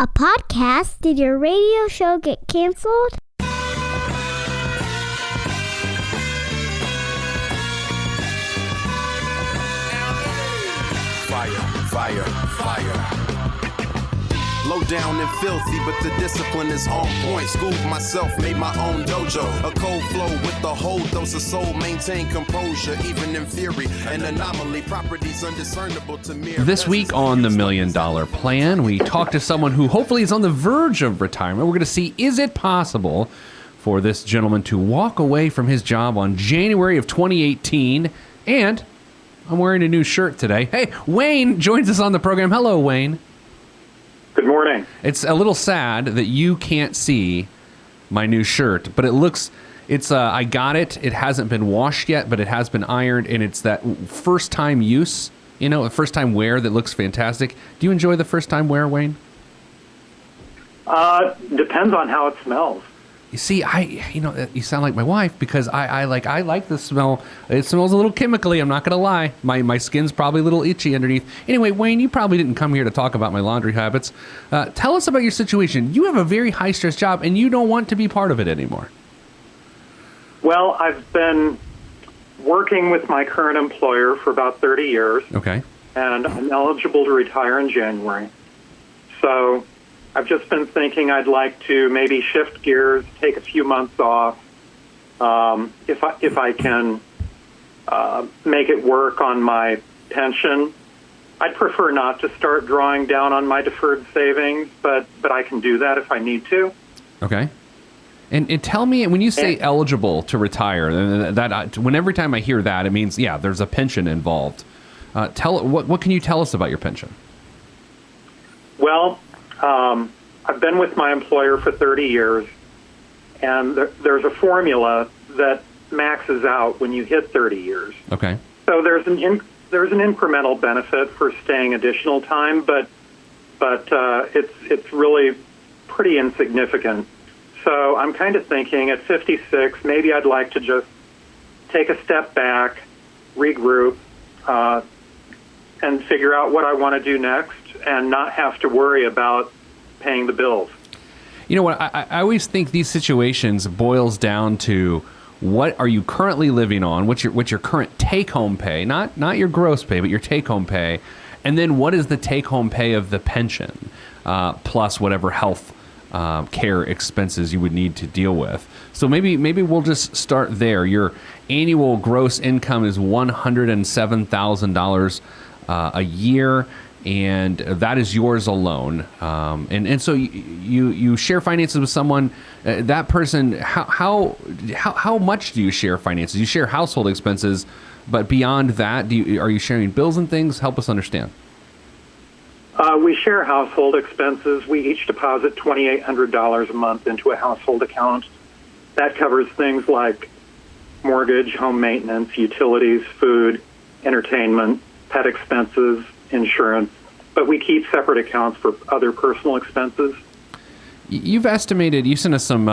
A podcast? Did your radio show get canceled? Fire. Low down and filthy, but the discipline is on point. Schooled myself, made my own dojo. A cold flow with the whole dose of soul. Maintain composure, even in theory. An anomaly, properties undiscernible to mere. This week on the $1 Million Plan, we talk to someone who hopefully is on the verge of retirement. We're going to see, is it possible for this gentleman to walk away from his job on January of 2018? And I'm wearing a new shirt today. Hey, Wayne joins us on the program. Hello, Wayne. Good morning. It's a little sad that you can't see my new shirt, but I got it. It hasn't been washed yet, but it has been ironed, and it's that first time use, a first time wear that looks fantastic. Do you enjoy the first time wear, Wayne? Depends on how it smells. You see, you sound like my wife because I like the smell. It smells a little chemically. I'm not going to lie. My skin's probably a little itchy underneath. Anyway, Wayne, you probably didn't come here to talk about my laundry habits. Tell us about your situation. You have a very high stress job and you don't want to be part of it anymore. Well, I've been working with my current employer for about 30 years. Okay. And I'm eligible to retire in January. So I've just been thinking I'd like to maybe shift gears, take a few months off, if I can make it work on my pension. I'd prefer not to start drawing down on my deferred savings, but I can do that if I need to. Okay. And tell me, when you say eligible to retire, every time I hear that, it means, yeah, there's a pension involved. What can you tell us about your pension? Well, I've been with my employer for 30 years, and there's a formula that maxes out when you hit 30 years. Okay. So there's an incremental benefit for staying additional time, but it's really pretty insignificant. So I'm kind of thinking at 56, maybe I'd like to just take a step back, regroup, and figure out what I want to do next and not have to worry about paying the bills. You know what? I always think these situations boils down to what are you currently living on? What's your current take-home pay? Not your gross pay, but your take-home pay. And then what is the take-home pay of the pension, plus whatever health care expenses you would need to deal with. So maybe we'll just start there. Your annual gross income is $107,000 a year, and that is yours alone. And so you share finances with someone. That person, how much do you share finances? You share household expenses, but beyond that, are you sharing bills and things? Help us understand. We share household expenses. We each deposit $2,800 a month into a household account. That covers things like mortgage, home maintenance, utilities, food, entertainment, pet expenses, insurance. But we keep separate accounts for other personal expenses. You've estimated, you sent us some,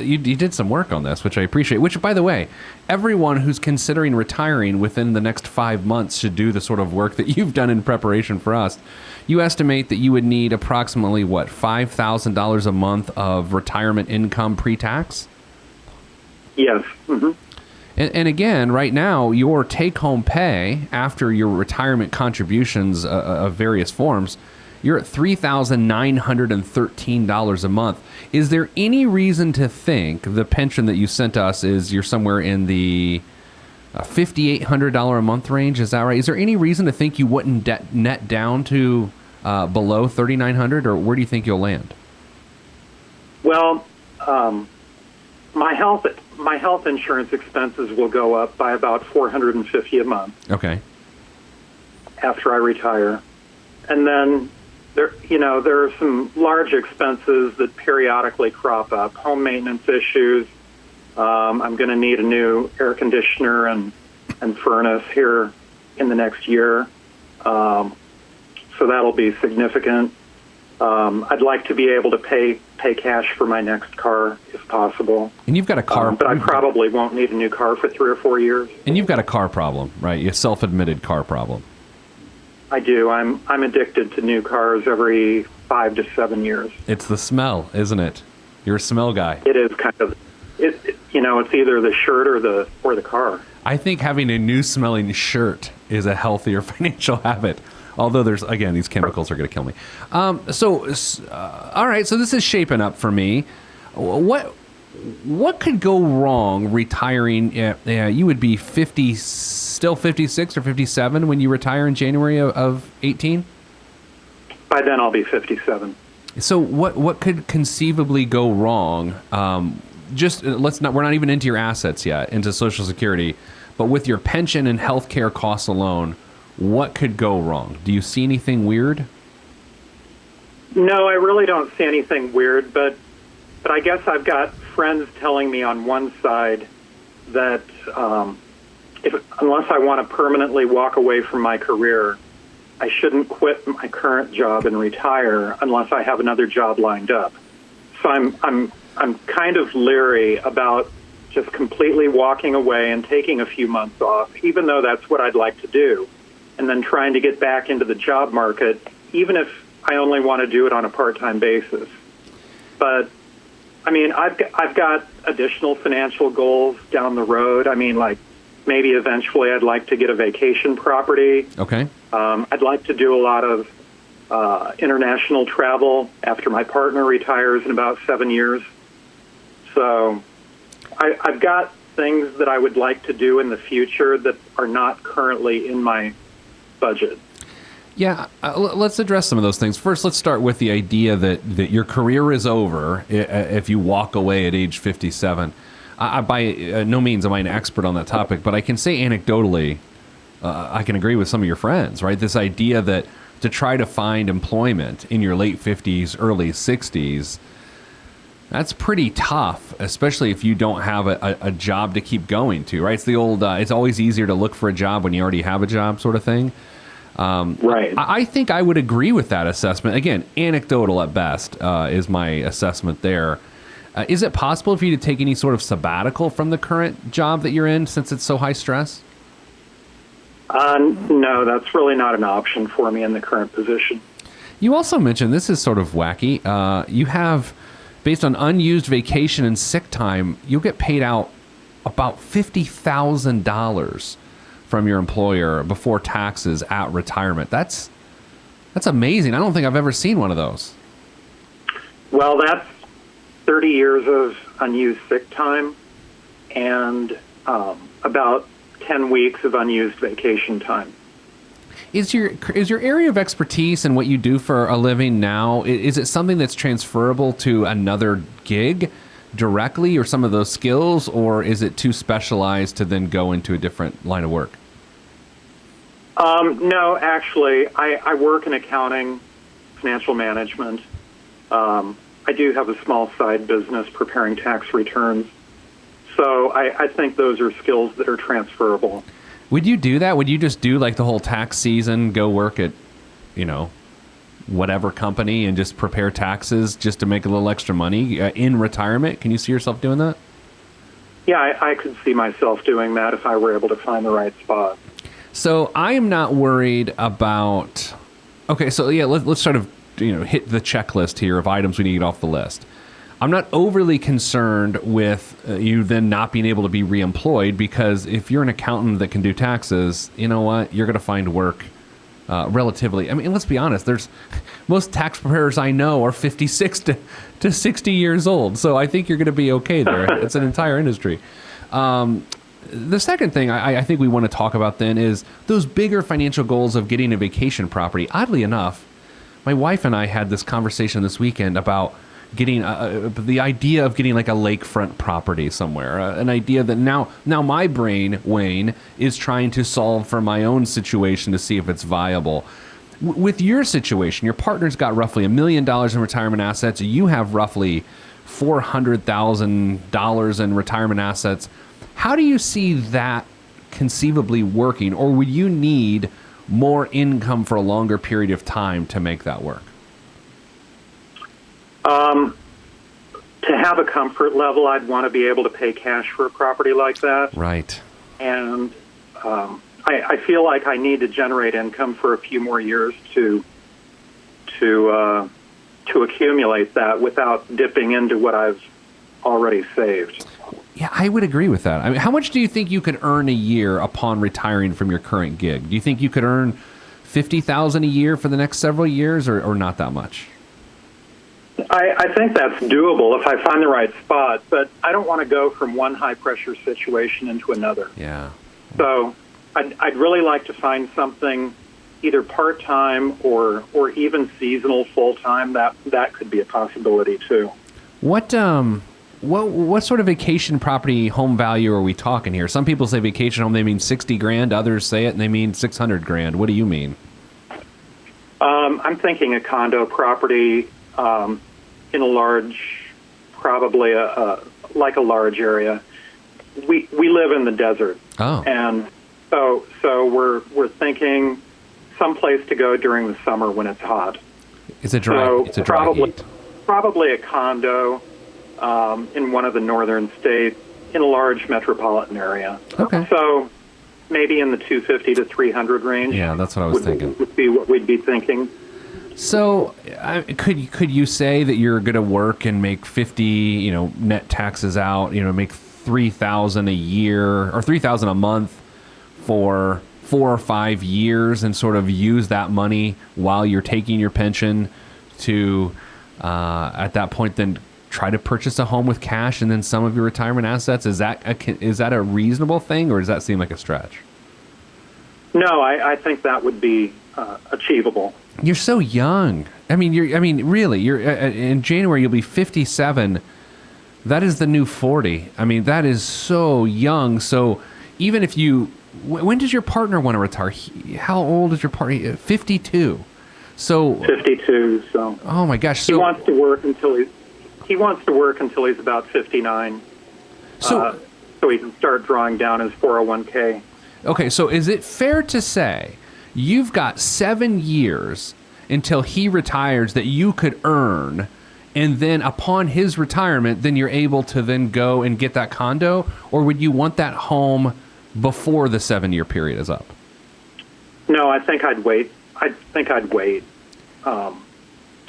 you did some work on this, which I appreciate, which, by the way, everyone who's considering retiring within the next 5 months should do the sort of work that you've done in preparation for us. You estimate that you would need approximately, $5,000 a month of retirement income pre-tax? Yes. Mm-hmm. And again, right now, your take-home pay after your retirement contributions of various forms, you're at $3,913 a month. Is there any reason to think the pension that you sent us you're somewhere in the $5,800 a month range? Is that right? Is there any reason to think you wouldn't net down to below $3,900, or where do you think you'll land? Well, my health insurance expenses will go up by about $450 a month. Okay. After I retire, and then there are some large expenses that periodically crop up. Home maintenance issues. I'm going to need a new air conditioner and furnace here in the next year, so that'll be significant. I'd like to be able to pay cash for my next car if possible. And you've got a car, but I probably won't need a new car for 3 or 4 years. And you've got a car problem, right? A self-admitted car problem. I do. I'm addicted to new cars every 5 to 7 years. It's the smell, isn't it? You're a smell guy. It is kind of it's either the shirt or the car. I think having a new smelling shirt is a healthier financial habit. Although there's, again, these chemicals are going to kill me. All right, so this is shaping up for me. What could go wrong retiring? You would be 50, still 56 or 57 when you retire in January of 18? By then I'll be 57. So what could conceivably go wrong? We're not even into your assets yet, into Social Security, but with your pension and health care costs alone, what could go wrong? Do you see anything weird? No, I really don't see anything weird, but I guess I've got friends telling me on one side that unless I want to permanently walk away from my career, I shouldn't quit my current job and retire unless I have another job lined up. So I'm kind of leery about just completely walking away and taking a few months off, even though that's what I'd like to do, and then trying to get back into the job market, even if I only want to do it on a part-time basis. But I mean, I've got additional financial goals down the road. I mean, like maybe eventually I'd like to get a vacation property. Okay. I'd like to do a lot of international travel after my partner retires in about 7 years. So I've got things that I would like to do in the future that are not currently in my budget. Yeah, let's address some of those things. First, let's start with the idea that your career is over if you walk away at age 57. By no means am I an expert on that topic, but I can say anecdotally, I can agree with some of your friends, right? This idea that to try to find employment in your late 50s, early 60s, that's pretty tough, especially if you don't have a job to keep going to, right? It's the old, it's always easier to look for a job when you already have a job sort of thing. Right. I think I would agree with that assessment. Again, anecdotal at best is my assessment there. Is it possible for you to take any sort of sabbatical from the current job that you're in since it's so high stress? No, that's really not an option for me in the current position. You also mentioned, this is sort of wacky, you have, based on unused vacation and sick time, you'll get paid out about $50,000 from your employer before taxes at retirement. That's amazing. I don't think I've ever seen one of those. Well, that's 30 years of unused sick time and about 10 weeks of unused vacation time. Is your area of expertise and what you do for a living now, is it something that's transferable to another gig directly, or some of those skills, or is it too specialized to then go into a different line of work? No, actually, I work in accounting, financial management. I do have a small side business preparing tax returns. So I think those are skills that are transferable. Would you do that? Would you just do like the whole tax season, go work at, whatever company and just prepare taxes just to make a little extra money in retirement? Can you see yourself doing that? Yeah, I could see myself doing that if I were able to find the right spot. So I am not worried about. Okay, so yeah, let's sort of hit the checklist here of items we need to get off the list. I'm not overly concerned with you then not being able to be reemployed, because if you're an accountant that can do taxes, you know what, you're going to find work relatively. I mean, let's be honest. Most tax preparers I know are 56 to 60 years old, so I think you're going to be okay there. It's an entire industry. The second thing I think we want to talk about then is those bigger financial goals of getting a vacation property. Oddly enough, my wife and I had this conversation this weekend about getting the idea of getting like a lakefront property somewhere, an idea that now my brain, Wayne, is trying to solve for my own situation to see if it's viable. With your situation, your partner's got roughly $1 million in retirement assets. You have roughly $400,000 in retirement assets. How do you see that conceivably working, or would you need more income for a longer period of time to make that work? To have a comfort level, I'd want to be able to pay cash for a property like that. Right. And I feel like I need to generate income for a few more years to accumulate that without dipping into what I've already saved. Yeah, I would agree with that. I mean, how much do you think you could earn a year upon retiring from your current gig? Do you think you could earn $50,000 a year for the next several years, or not that much? I think that's doable if I find the right spot, but I don't want to go from one high-pressure situation into another. Yeah. So I'd really like to find something either part-time or even seasonal full-time. That could be a possibility, too. What sort of vacation property home value are we talking here? Some people say vacation home, they mean $60,000. Others say it and they mean $600,000. What do you mean? I'm thinking a condo property in a large, probably like a large area. We live in the desert, and so we're thinking someplace to go during the summer when it's hot. It's a dry heat. Probably a condo in one of the northern states in a large metropolitan area. Okay. So maybe in the 250 to 300 range. Yeah, that's what I was thinking. Would be what we'd be thinking. So, could you say that you're going to work and make 50, net taxes out, make $3,000 a year or $3,000 a month for 4 or 5 years, and sort of use that money while you're taking your pension to, at that point, then try to purchase a home with cash and then some of your retirement assets? Is that a reasonable thing, or does that seem like a stretch? No, I think that would be achievable. You're so young. Really, you're in January you'll be 57. That is the new 40. That is so young. So even if when does your partner want to retire? How old is your partner? 52. So 52. So. Oh my gosh. So he wants to work until he's about 59. So he can start drawing down his 401k. Okay, so is it fair to say you've got 7 years until he retires that you could earn, and then upon his retirement, then you're able to then go and get that condo? Or would you want that home before the 7-year period is up? No, I think I'd wait.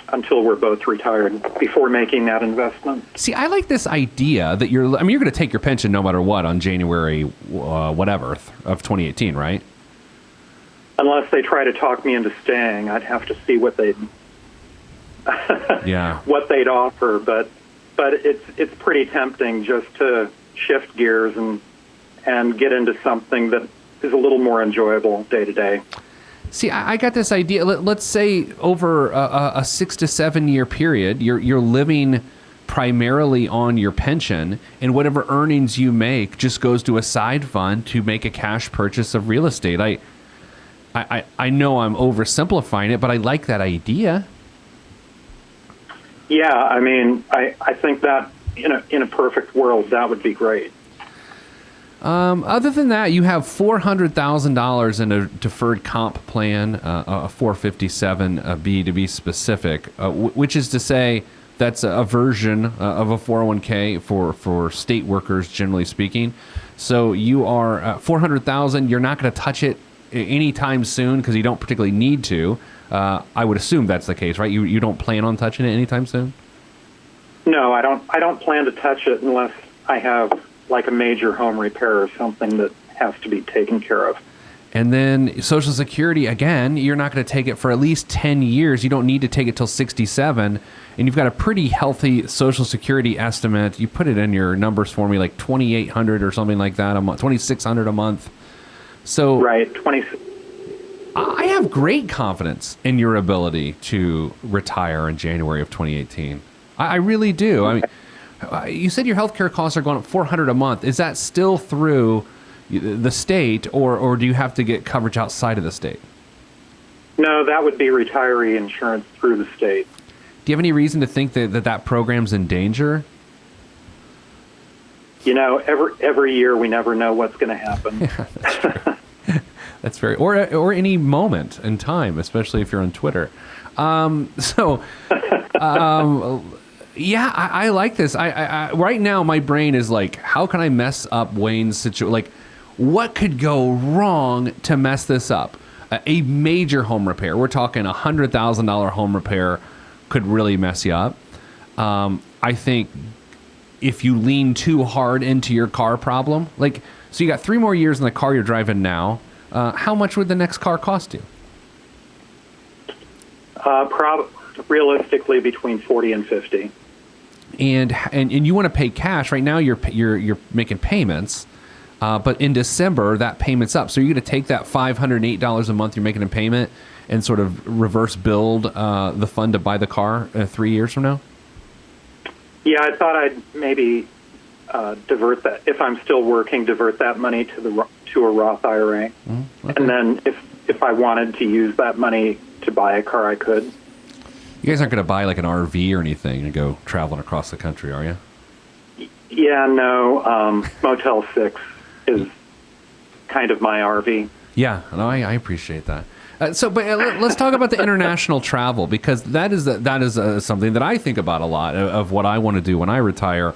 Until we're both retired before making that investment. See, I like this idea that you're going to take your pension no matter what on January whatever of 2018, right? Unless they try to talk me into staying, I'd have to see what they'd what they'd offer. But it's pretty tempting just to shift gears and get into something that is a little more enjoyable day to day. See, I got this idea. Let's say over a 6 to 7 year period, you're living primarily on your pension, and whatever earnings you make just goes to a side fund to make a cash purchase of real estate. I know I'm oversimplifying it, but I like that idea. Yeah, I think that in a perfect world, that would be great. Other than that, you have $400,000 in a deferred comp plan, a 457B to be specific, which is to say that's a version of a 401k for state workers, generally speaking. So you are $400,000. You're not going to touch it anytime soon because you don't particularly need to. I would assume that's the case, right? You don't plan on touching it anytime soon? No, I don't plan to touch it unless I have like a major home repair or something that has to be taken care of. And then Social Security, again, you're not going to take it for at least 10 years. You don't need to take it till 67. And you've got a pretty healthy Social Security estimate. You put it in your numbers for me, like $2,800 or something like that a month, $2,600 a month. So right, I have great confidence in your ability to retire in January of 2018. I really do. You said your healthcare costs are going up $400 a month. Is that still through the state, or do you have to get coverage outside of the state? No, that would be retiree insurance through the state. Do you have any reason to think that program's in danger? Every year we never know what's going to happen. Yeah, that's true. That's very, or any moment in time, especially if you're on Twitter. Yeah, I like this. I right now my brain is like, how can I mess up Wayne's situation? Like, what could go wrong to mess this up? A major home repair. We're talking $100,000 home repair could really mess you up. I think if you lean too hard into your car problem, like, so you got 3 more years in the car you're driving now, how much would the next car cost you? Realistically, between 40 and 50. And you want to pay cash right now. You're making payments, but in December that payment's up. So you're going to take that $508 a month you're making a payment and sort of reverse build the fund to buy the car 3 years from now. Yeah, I thought I'd maybe divert that, if I'm still working, divert that money to a Roth IRA, Okay. and then if I wanted to use that money to buy a car, I could. You guys aren't going to buy like an RV or anything and go traveling across the country, are you? Yeah, no. Motel 6 is kind of my RV. Yeah, no, I appreciate that. Let's talk about the international travel, because that is something that I think about a lot of what I want to do when I retire,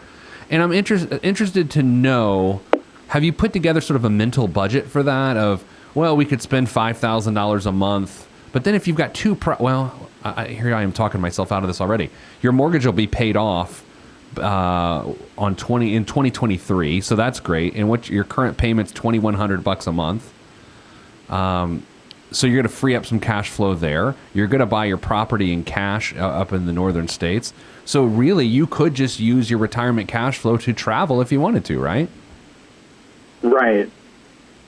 and I'm interested to know, have you put together sort of a mental budget for that? Of, well, we could spend $5,000 a month, but then if you've got here I am talking myself out of this already. Your mortgage will be paid off in 2023, so that's great. And what your current payment's $2,100 a month. So you're going to free up some cash flow there. You're going to buy your property in cash up in the northern states. So really, you could just use your retirement cash flow to travel if you wanted to, right? Right.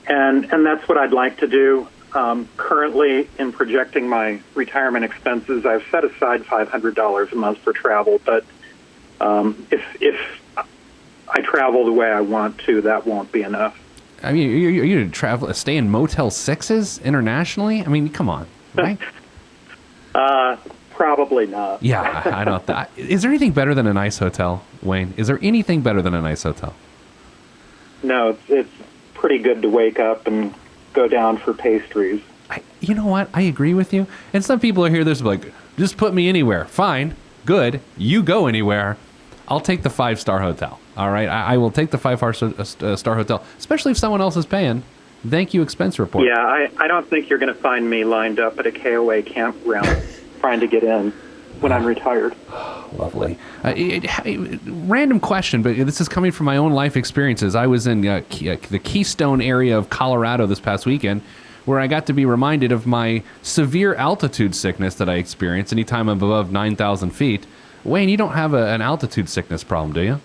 And that's what I'd like to do. Currently, in projecting my retirement expenses, I've set aside $500 a month for travel. But if I travel the way I want to, that won't be enough. I mean, you're going to travel, stay in Motel 6s internationally? I mean, come on, right? Probably not. Yeah, I don't. Is there anything better than a nice hotel, Wayne? Is there anything better than a nice hotel? No, it's pretty good to wake up and go down for pastries. You know what? I agree with you. And some people are here, they're like, just put me anywhere. Fine, good. You go anywhere. I'll take the 5-star hotel. All right, I will take the 5-star hotel, especially if someone else is paying. Thank you, expense report. Yeah, I don't think you're going to find me lined up at a KOA campground trying to get in when I'm retired. Lovely. Random question, but this is coming from my own life experiences. I was in the Keystone area of Colorado this past weekend, where I got to be reminded of my severe altitude sickness that I experience anytime I'm above 9,000 feet. Wayne, you don't have an altitude sickness problem, do you?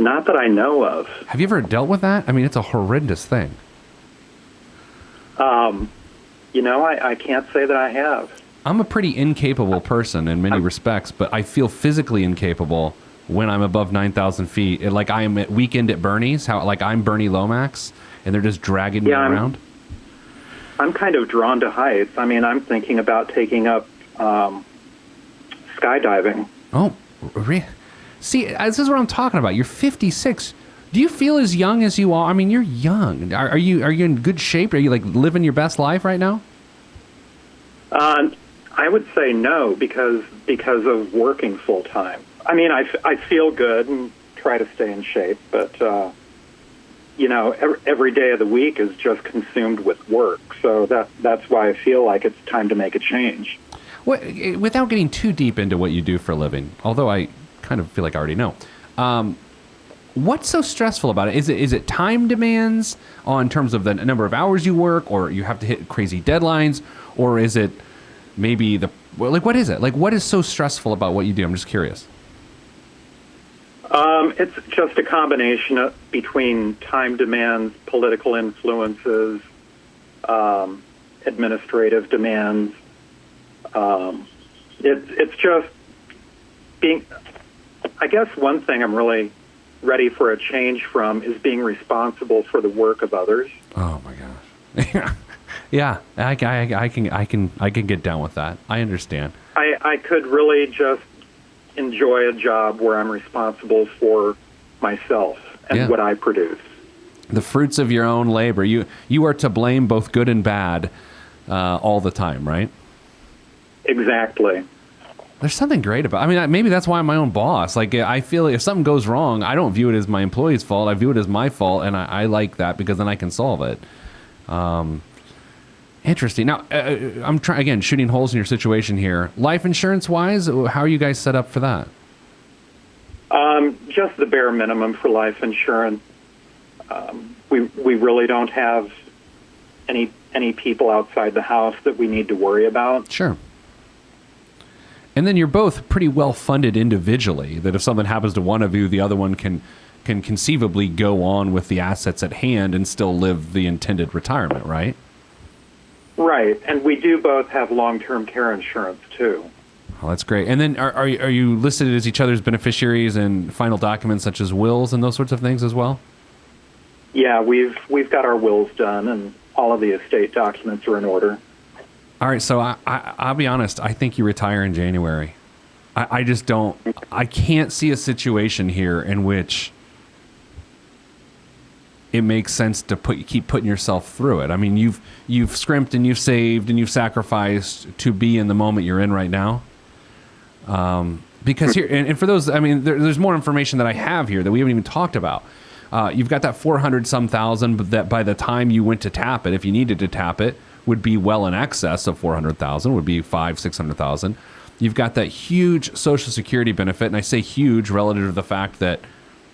Not that I know of. Have you ever dealt with that? I mean, it's a horrendous thing. I can't say that I have. I'm a pretty incapable person in many respects, but I feel physically incapable when I'm above 9,000 feet. Like I am at Weekend at Bernie's, like I'm Bernie Lomax, and they're just dragging me around. I'm kind of drawn to heights. I mean, I'm thinking about taking up skydiving. Oh, really? See, this is what I'm talking about. You're 56. Do you feel as young as you are? I mean, you're young. Are you in good shape? Are you like living your best life right now? I would say no, because of working full time. I mean, I feel good and try to stay in shape, but every day of the week is just consumed with work. So that's why I feel like it's time to make a change. Without getting too deep into what you do for a living, although I kind of feel like I already know, what's so stressful about it? Is it time demands in terms of the number of hours you work, or you have to hit crazy deadlines, or is it maybe what is it? Like, what is so stressful about what you do? I'm just curious. It's just a combination between time demands, political influences, administrative demands. It's just being, I guess one thing I'm really ready for a change from is being responsible for the work of others. Oh my gosh. Yeah, I can get down with that. I understand. I could really just enjoy a job where I'm responsible for myself and what I produce. The fruits of your own labor. You are to blame, both good and bad, all the time, right? Exactly. There's something great about. I mean, maybe that's why I'm my own boss. Like, I feel if something goes wrong, I don't view it as my employee's fault. I view it as my fault, and I like that because then I can solve it. Interesting. Now, I'm trying again, shooting holes in your situation here. Life insurance wise, how are you guys set up for that? Just the bare minimum for life insurance. We really don't have any people outside the house that we need to worry about. Sure. And then you're both pretty well funded individually, that if something happens to one of you, the other one can conceivably go on with the assets at hand and still live the intended retirement, right? Right. And we do both have long-term care insurance, too. Oh, that's great. And then are you listed as each other's beneficiaries in final documents such as wills and those sorts of things as well? Yeah, we've got our wills done, and all of the estate documents are in order. All right, so I'll be honest. I think you retire in January. I just don't. I can't see a situation here in which it makes sense to keep putting yourself through it. I mean, you've scrimped and you've saved and you've sacrificed to be in the moment you're in right now. Because here, and for those, I mean, there's more information that I have here that we haven't even talked about. You've got that 400-some thousand, but that by the time you went to tap it, if you needed to tap it, would be well in excess of 400,000, would be 500,000-600,000. You've got that huge Social Security benefit, and I say huge relative to the fact that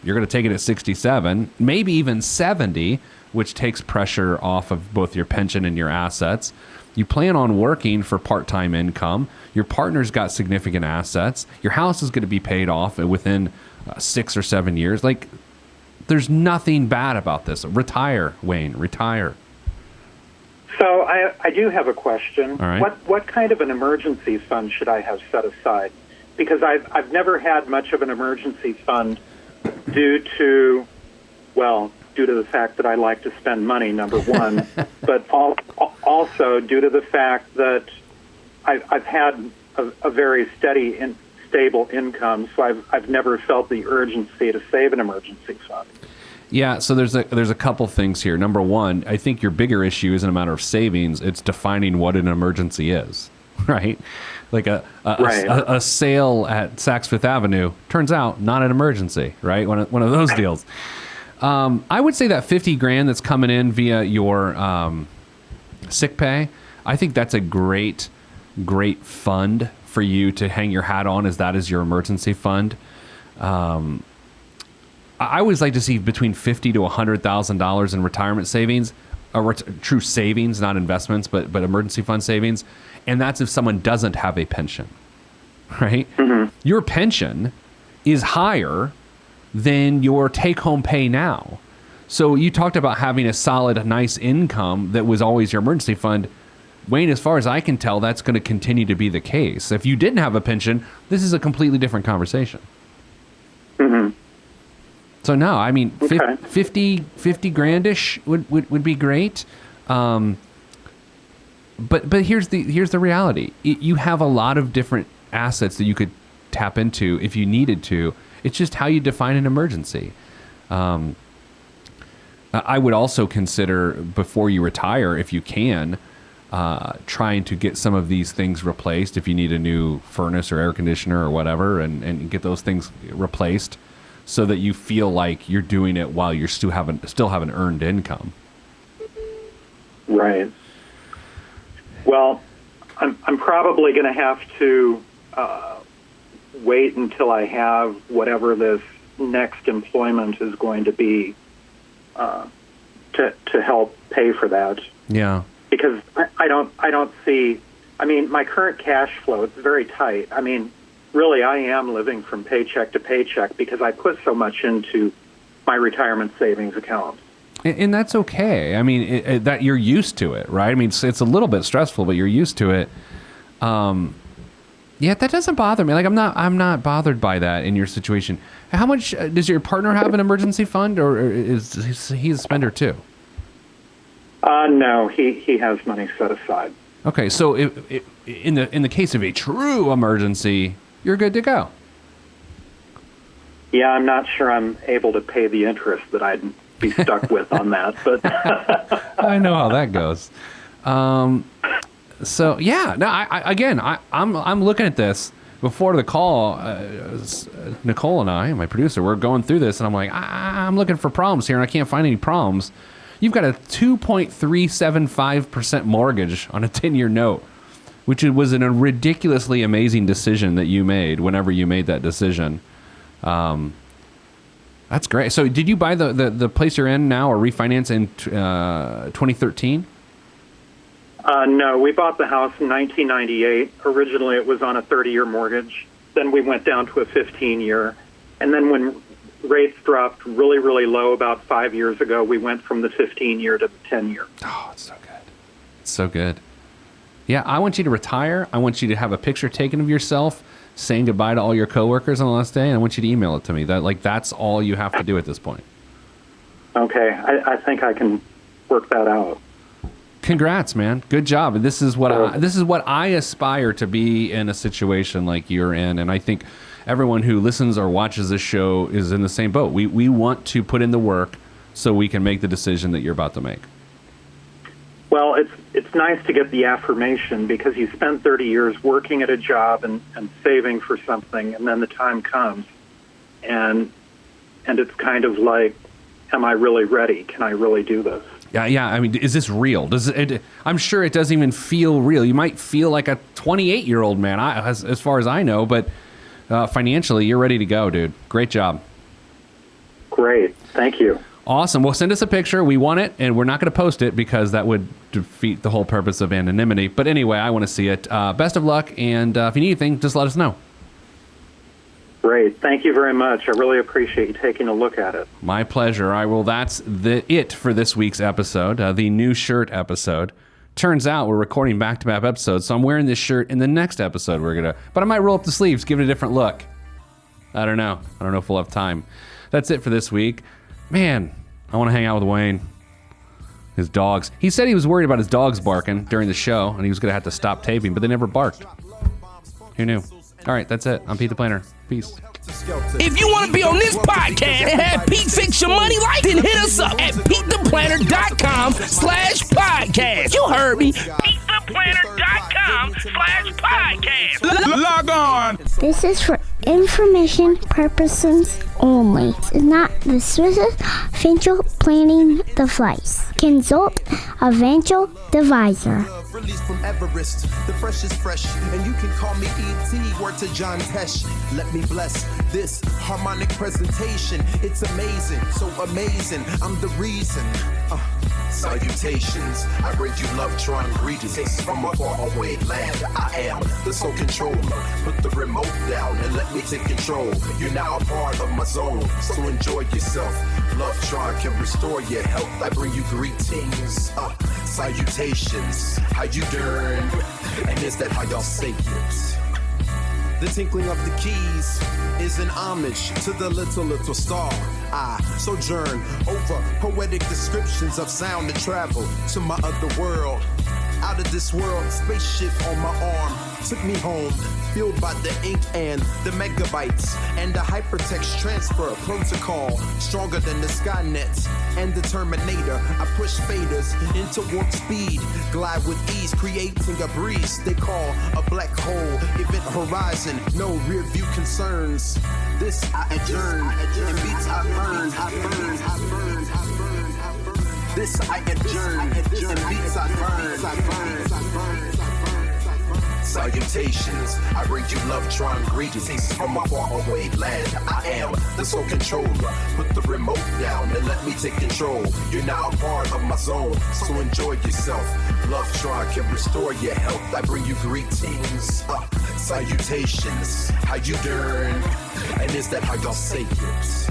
you're going to take it at 67, maybe even 70, which takes pressure off of both your pension and your assets. You plan on working for part-time income. Your partner's got significant assets. Your house is going to be paid off within 6 or 7 years. Like, there's nothing bad about this. Retire, Wayne. Retire. So I do have a question. All right. What kind of an emergency fund should I have set aside? Because I've never had much of an emergency fund due to the fact that I like to spend money, number one, but also due to the fact that I've had a very steady and stable income, so I've never felt the urgency to save an emergency fund. Yeah, so there's a couple things here. Number one, I think your bigger issue isn't a matter of savings; it's defining what an emergency is, right? Like a sale at Saks Fifth Avenue turns out not an emergency, right? One of those deals. I would say that $50,000 that's coming in via your sick pay, I think that's a great fund for you to hang your hat on, as that is your emergency fund. I always like to see between $50,000 to $100,000 in retirement savings, true savings, not investments, but emergency fund savings. And that's if someone doesn't have a pension, right? Mm-hmm. Your pension is higher than your take-home pay now. So you talked about having a solid, nice income that was always your emergency fund. Wayne, as far as I can tell, that's going to continue to be the case. If you didn't have a pension, this is a completely different conversation. Mm-hmm. So no, I mean, okay. 50 grandish would be great. But here's the reality. You have a lot of different assets that you could tap into if you needed to. It's just how you define an emergency. I would also consider, before you retire, if you can, trying to get some of these things replaced. If you need a new furnace or air conditioner or whatever, and get those things replaced, so that you feel like you're doing it while you still have an earned income. Right. Well, I'm probably going to have to wait until I have whatever this next employment is going to be to help pay for that. Yeah. Because I don't see. I mean, my current cash flow, it's very tight. I mean, really, I am living from paycheck to paycheck because I put so much into my retirement savings account. And that's okay. I mean, that you're used to it, right? I mean, it's a little bit stressful, but you're used to it. Yeah, that doesn't bother me. Like, I'm not bothered by that in your situation. How much does your partner have an emergency fund, or is he a spender too? No, he has money set aside. Okay, so if in the case of a true emergency, you're good to go. Yeah, I'm not sure I'm able to pay the interest that I'd be stuck with on that, but I know how that goes. So yeah, no, I'm looking at this. before the call, Nicole and I, my producer, we're going through this, and I'm like, I'm looking for problems here, and I can't find any problems. You've got a 2.375% mortgage on a 10-year note, which was a ridiculously amazing decision that you made whenever you made that decision. That's great. So did you buy the place you're in now or refinance in 2013? No, we bought the house in 1998. Originally, it was on a 30-year mortgage. Then we went down to a 15-year. And then when rates dropped really, really low about 5 years ago, we went from the 15-year to the 10-year. Oh, it's so good. It's so good. Yeah, I want you to retire. I want you to have a picture taken of yourself saying goodbye to all your coworkers on the last day, and I want you to email it to me. That's all you have to do at this point. Okay, I think I can work that out. Congrats, man. Good job. And this is what I aspire to be in a situation like you're in, and I think everyone who listens or watches this show is in the same boat. We want to put in the work so we can make the decision that you're about to make. Well, it's nice to get the affirmation because you spent 30 years working at a job and saving for something, and then the time comes, and it's kind of like, am I really ready? Can I really do this? Yeah. I mean, is this real? I'm sure it doesn't even feel real. You might feel like a 28-year-old man, as far as I know, but financially, you're ready to go, dude. Great job. Great. Thank you. Awesome. Well, send us a picture. We want it, and we're not going to post it because that would defeat the whole purpose of anonymity. But anyway, I want to see it. Best of luck, and if you need anything, just let us know. Great. Thank you very much. I really appreciate you taking a look at it. My pleasure. All right, well, that's it for this week's episode, the new shirt episode. Turns out we're recording back-to-back episodes, so I'm wearing this shirt in the next episode. But I might roll up the sleeves, give it a different look. I don't know if we'll have time. That's it for this week. Man, I want to hang out with Wayne. His dogs. He said he was worried about his dogs barking during the show, and he was going to have to stop taping, but they never barked. Who knew? All right, that's it. I'm Pete the Planner. Peace. If you want to be on this podcast and have Pete fix your money life, then hit us up at PeteThePlanner.com/podcast. You heard me. PeteThePlanner.com/podcast. Log on. This is for information purposes only. It's not the Swiss financial planning device. Consult a financial advisor. Released from Everest, the fresh is fresh, and you can call me E.T. Word to John Tesh. Let me bless this harmonic presentation. It's amazing, so amazing. I'm the reason. Salutations, I bring you love, trying greetings from a faraway land. I am the sole controller. Put the remote down and let me take control. You're now a part of my zone, so enjoy yourself. Love Tron can restore your health. I bring you greetings, salutations. How you doing? And is that how y'all say it? The tinkling of the keys is an homage to the little star. I sojourn over poetic descriptions of sound and travel to my other world. Out of this world, spaceship on my arm took me home, fueled by the ink and the megabytes and the hypertext transfer protocol, stronger than the Skynet and the Terminator. I push faders into warp speed, glide with ease, creating a breeze they call a black hole. Event horizon, no rear view concerns. This I adjourn, and beats I burn. This I adjourn, and beats I burn. Salutations, I bring you love, trying greetings from a faraway land. I am the sole controller. Put the remote down and let me take control. You're now a part of my zone, so enjoy yourself. Love Tron can restore your health. I bring you greetings, salutations. How you doing? And is that how y'all say it?